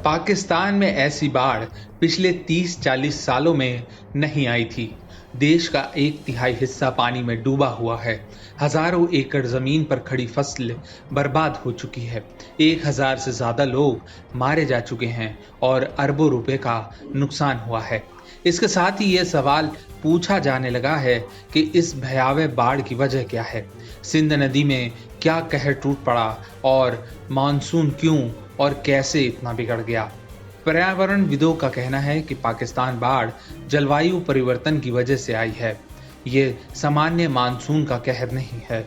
पाकिस्तान में ऐसी बाढ़ पिछले 30-40 सालों में नहीं आई थी। देश का 1/3 हिस्सा पानी में डूबा हुआ है। हजारों एकड़ जमीन पर खड़ी फसल बर्बाद हो चुकी है। 1000 से ज्यादा लोग मारे जा चुके हैं और अरबों रुपए का नुकसान हुआ है। इसके साथ ही यह सवाल पूछा जाने लगा है कि इस भयावह बाढ़ की वजह क्या है। सिंध नदी में क्या कहर टूट पड़ा और मानसून क्यों और कैसे इतना बिगड़ गया। पर्यावरणविदों का कहना है कि पाकिस्तान बाढ़ जलवायु परिवर्तन की वजह से आई है। ये सामान्य मानसून का कहर नहीं है।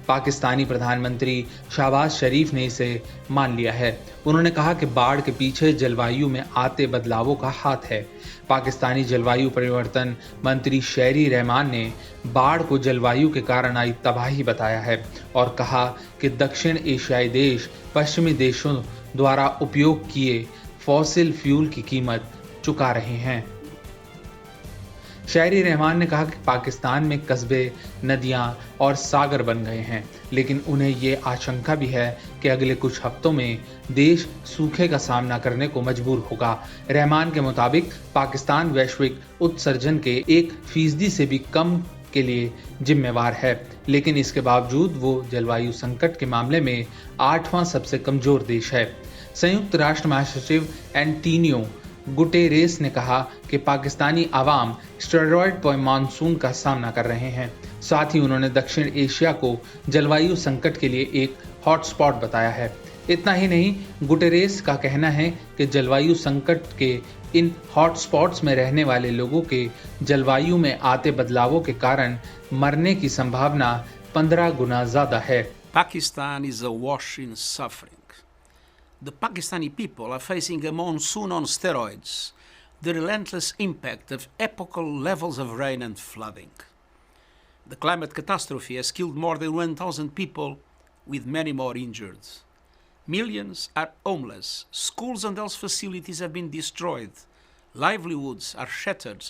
पाकिस्तानी प्रधानमंत्री शहबाज शरीफ ने इसे मान लिया है। उन्होंने कहा कि बाढ़ के पीछे जलवायु में आते बदलावों का हाथ है। पाकिस्तानी जलवायु परिवर्तन मंत्री शहरी रहमान ने बाढ़ को जलवायु के कारण आई तबाही बताया है और कहा कि दक्षिण एशियाई देश पश्चिमी देशों द्वारा उपयोग किए फॉसिल फ्यूल की कीमत चुका रहे हैं। शहरी रहमान ने कहा कि पाकिस्तान में कस्बे, नदियां और सागर बन गए हैं, लेकिन उन्हें ये आशंका भी है कि अगले कुछ हफ्तों में देश सूखे का सामना करने को मजबूर होगा। रहमान के मुताबिक पाकिस्तान वैश्विक उत्सर्जन के 1% से भी कम के लिए जिम्मेवार है, लेकिन इसके बावजूद वो जलवायु संकट के मामले में 8वां सबसे कमजोर देश है। संयुक्त राष्ट्र महासचिव एंटोनियो गुटेरेस ने कहा कि पाकिस्तानी आवाम स्टेरॉयड मानसून का सामना कर रहे हैं। साथ ही उन्होंने दक्षिण एशिया को जलवायु संकट के लिए एक हॉटस्पॉट बताया है। इतना ही नहीं, गुटेरेस का कहना है कि जलवायु संकट के इन हॉटस्पॉट्स में रहने वाले लोगों के जलवायु में आते बदलावों के कारण मरने की संभावना 15 गुना ज्यादा है। Pakistan is awash in suffering. The Pakistani people are facing a monsoon on steroids, the relentless impact of epochal levels of rain and flooding. The climate catastrophe has killed more than 1,000 people, with many more injured. Millions are homeless, schools and health facilities have been destroyed, livelihoods are shattered,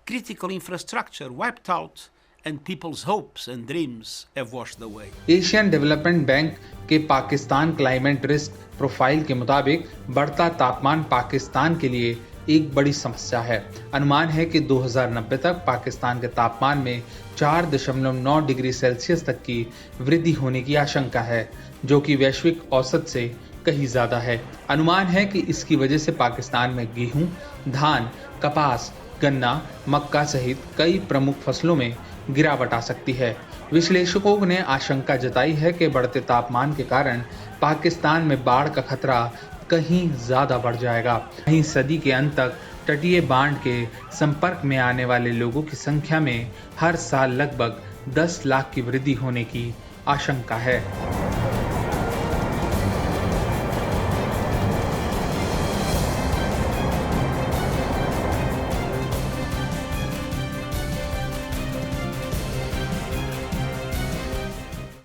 critical infrastructure wiped out, and people's hopes and dreams have washed away. Asian development bank के Pakistan climate risk profile के मुताबिक बढ़ता तापमान पाकिस्तान के लिए एक बड़ी समस्या है। अनुमान है कि 2090 तक पाकिस्तान के तापमान में 4.9 डिग्री सेल्सियस तक की वृद्धि होने की आशंका है, जो कि वैश्विक औसत से कहीं ज्यादा है। अनुमान है कि इसकी वजह से पाकिस्तान में गेहूं, धान, कपास, गन्ना, मक्का सहित कई प्रमुख फसलों में गिरावट आ सकती है। विश्लेषकों ने आशंका जताई है कि बढ़ते तापमान के कारण पाकिस्तान में बाढ़ का खतरा कहीं ज्यादा बढ़ जाएगा। वहीं सदी के अंत तक तटीय बांध के संपर्क में आने वाले लोगों की संख्या में हर साल लगभग 10 लाख की वृद्धि होने की आशंका है।